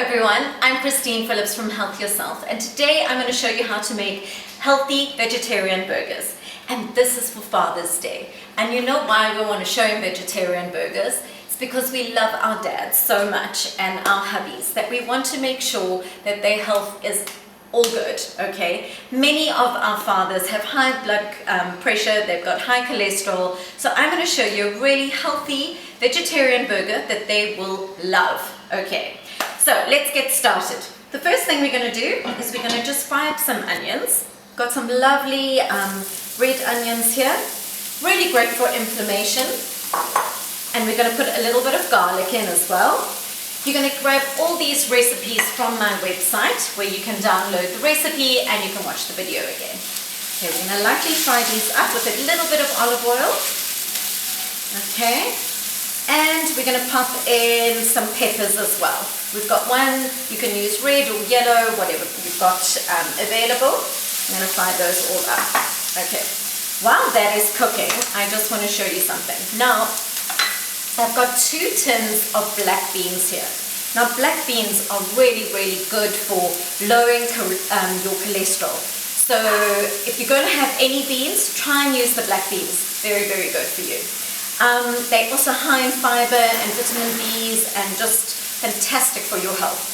everyone, I'm Christine Phillips from Health Yourself, and today I'm going to show you how to make healthy vegetarian burgers. And this is for Father's Day. And you know why we want to show him vegetarian burgers? It's because we love our dads so much and our hubbies that we want to make sure that their health is all good, okay? Many of our fathers have high blood pressure, they've got high cholesterol, so I'm going to show you a really healthy vegetarian burger that they will love, okay? So let's get started. The first thing we're going to do is we're going to just fry up some onions. Got some lovely red onions here, really great for inflammation. And we're going to put a little bit of garlic in as well. You're going to grab all these recipes from my website where you can download the recipe and you can watch the video again. Okay, we're going to lightly fry these up with a little bit of olive oil. Okay, and we're going to pop in some peppers as well. We've got one, you can use red or yellow, whatever you've got available. I'm going to fry those all up. Okay, while that is cooking, I just want to show you something. Now, I've got 2 tins of black beans here. Now, black beans are really, really good for lowering your cholesterol. So if you're going to have any beans, try and use the black beans. Very, very good for you. They're also high in fiber and vitamin Bs and just fantastic for your health.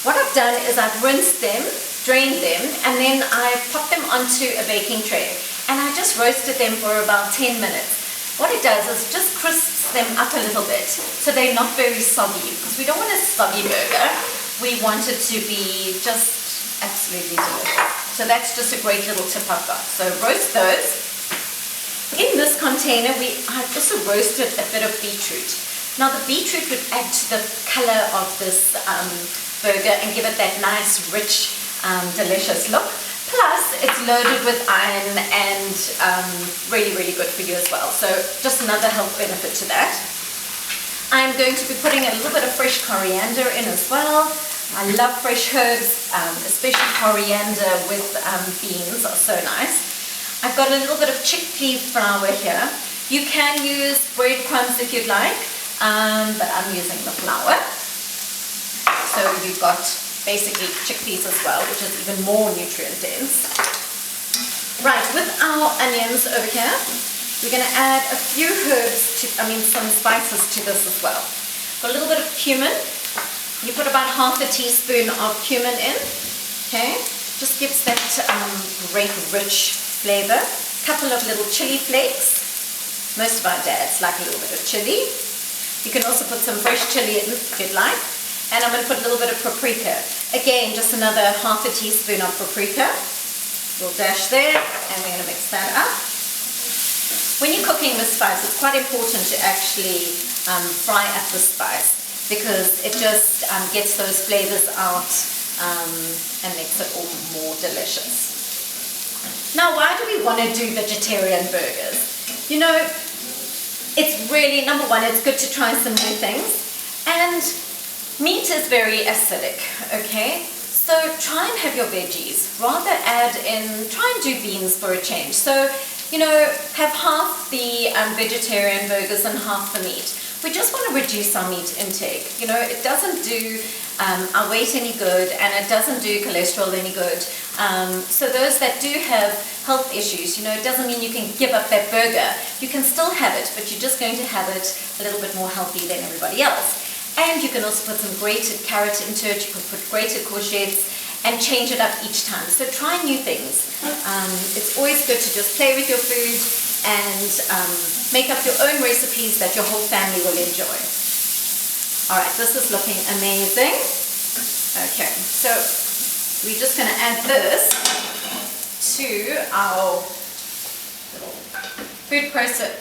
What I've done is I've rinsed them, drained them, and then I popped them onto a baking tray. And I just roasted them for about 10 minutes. What it does is just crisps them up a little bit so they're not very soggy, because we don't want a soggy burger. We want it to be just absolutely delicious. So that's just a great little tip I've got. So roast those. In this container, I've also roasted a bit of beetroot. Now the beetroot would add to the color of this burger and give it that nice, rich, delicious look. Plus, it's loaded with iron and really, really good for you as well. So just another health benefit to that. I'm going to be putting a little bit of fresh coriander in as well. I love fresh herbs, especially coriander with beans are so nice. I've got a little bit of chickpea flour here. You can use breadcrumbs if you'd like, but I'm using the flour. So you've got basically chickpeas as well, which is even more nutrient dense. Right, with our onions over here, we're going to add a few herbs, some spices to this as well. Got a little bit of cumin. You put about half a teaspoon of cumin in, okay? Just gives that great rich flavor. A couple of little chili flakes. Most of our dads like a little bit of chili. You can also put some fresh chili in if you'd like. And I'm going to put a little bit of paprika. Again, just another half a teaspoon of paprika. We'll dash there, and we're going to mix that up. When you're cooking with spice, it's quite important to actually fry up the spice, because it just gets those flavors out and makes it all more delicious. Now, why do we want to do vegetarian burgers? You know, it's really, number one, it's good to try some new things. And meat is very acidic, okay? So try and have your veggies. Rather try and do beans for a change. So, you know, have half the vegetarian burgers and half the meat. We just want to reduce our meat intake. You know, it doesn't do our weight any good, and it doesn't do cholesterol any good. So those that do have health issues, you know, it doesn't mean you can give up that burger. You can still have it, but you're just going to have it a little bit more healthy than everybody else. And you can also put some grated carrot into it. You can put grated courgettes and change it up each time. So try new things. It's always good to just play with your food and make up your own recipes that your whole family will enjoy. All right, this is looking amazing. Okay, so we're just going to add this to our little food processor.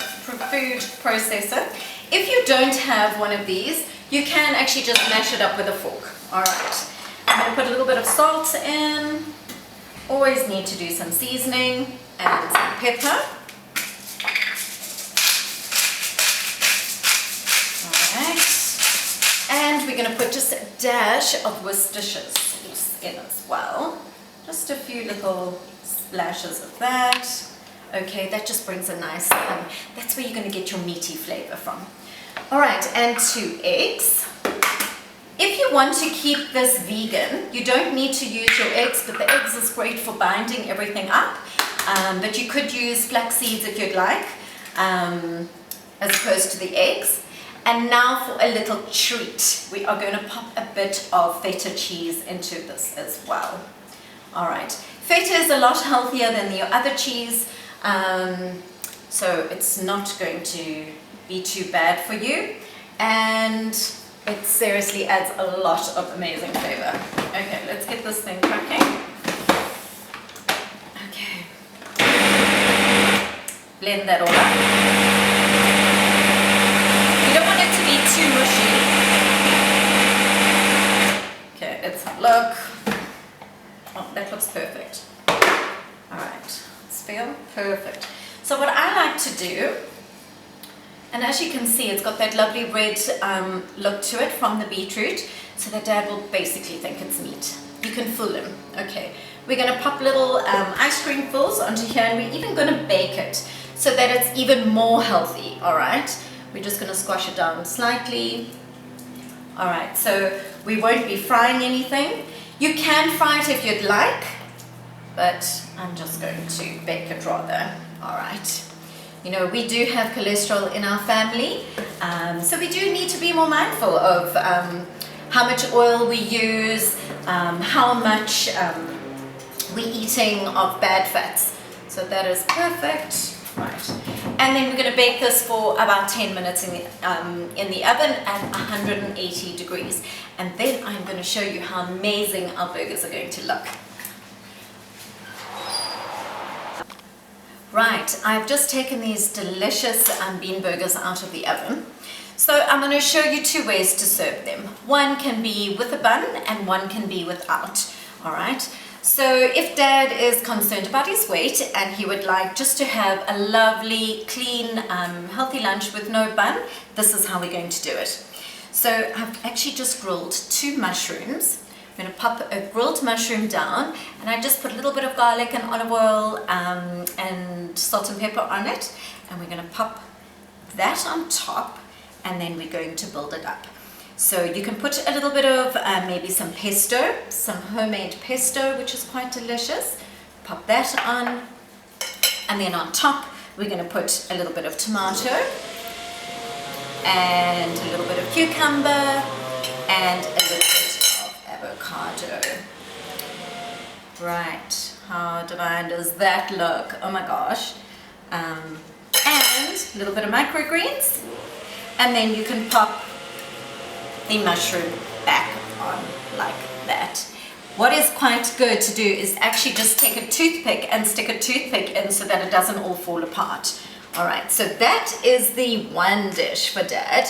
If you don't have one of these, you can actually just mash it up with a fork. All right, I'm going to put a little bit of salt in. Always need to do some seasoning and some pepper. And we're going to put just a dash of Worcestershire sauce in as well. Just a few little splashes of that. Okay, that just brings a nice, that's where you're going to get your meaty flavor from. All right, and 2 eggs. If you want to keep this vegan, you don't need to use your eggs, but the eggs is great for binding everything up. But you could use flax seeds if you'd like, as opposed to the eggs. And now for a little treat. We are going to pop a bit of feta cheese into this as well. All right. Feta is a lot healthier than the other cheese, so it's not going to be too bad for you. And it seriously adds a lot of amazing flavor. Okay, let's get this thing cracking. Okay. Blend that all up. You don't want it to be too mushy. Okay, let's look. Oh, that looks perfect. All right, let's feel perfect. So what I like to do, and as you can see, it's got that lovely red look to it from the beetroot, so that Dad will basically think it's meat. You can fool him. Okay, we're going to pop little ice cream fills onto here, and we're even going to bake it so that it's even more healthy. All right, we're just going to squash it down slightly. All right, so we won't be frying anything. You can fry it if you'd like, but I'm just going to bake it rather. All right. You know, we do have cholesterol in our family, so we do need to be more mindful of how much oil we use, how much we're eating of bad fats. So that is perfect. Right. And then we're going to bake this for about 10 minutes in the oven at 180 degrees. And then I'm going to show you how amazing our burgers are going to look. Right, I've just taken these delicious bean burgers out of the oven. So I'm going to show you two ways to serve them. One can be with a bun and one can be without. All right. So if Dad is concerned about his weight and he would like just to have a lovely, clean, healthy lunch with no bun, this is how we're going to do it. So I've actually just grilled 2 mushrooms. I'm going to pop a grilled mushroom down, and I just put a little bit of garlic and olive oil and salt and pepper on it, and we're going to pop that on top, and then we're going to build it up. So you can put a little bit of maybe some pesto, some homemade pesto, which is quite delicious. Pop that on, and then on top we're going to put a little bit of tomato and a little bit of cucumber and a little bit avocado. Right, how divine does that look? Oh my gosh. And a little bit of microgreens, and then you can pop the mushroom back on like that. What is quite good to do is actually just take a toothpick and stick a toothpick in so that it doesn't all fall apart. All right, so that is the one dish for Dad.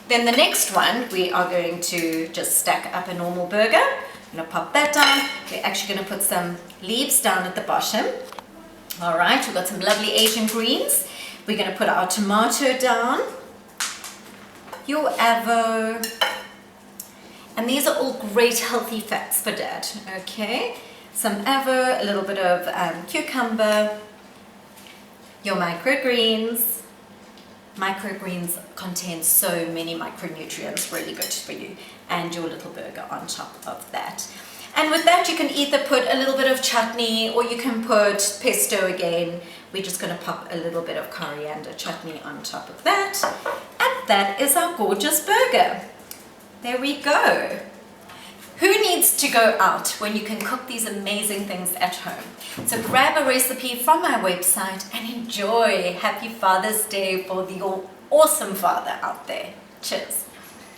Then the next one, we are going to just stack up a normal burger. I'm going to pop that down. We're actually going to put some leaves down at the bottom. All right, we've got some lovely Asian greens. We're going to put our tomato down, your avo, and these are all great healthy fats for Dad. Okay, some avo, a little bit of cucumber, your microgreens. Microgreens contain so many micronutrients, really good for you, and your little burger on top of that. And with that, you can either put a little bit of chutney or you can put pesto again. We're just going to pop a little bit of coriander chutney on top of that. And that is our gorgeous burger. There we go. Who needs to go out when you can cook these amazing things at home? So grab a recipe from my website and enjoy. Happy Father's Day for the awesome father out there. Cheers.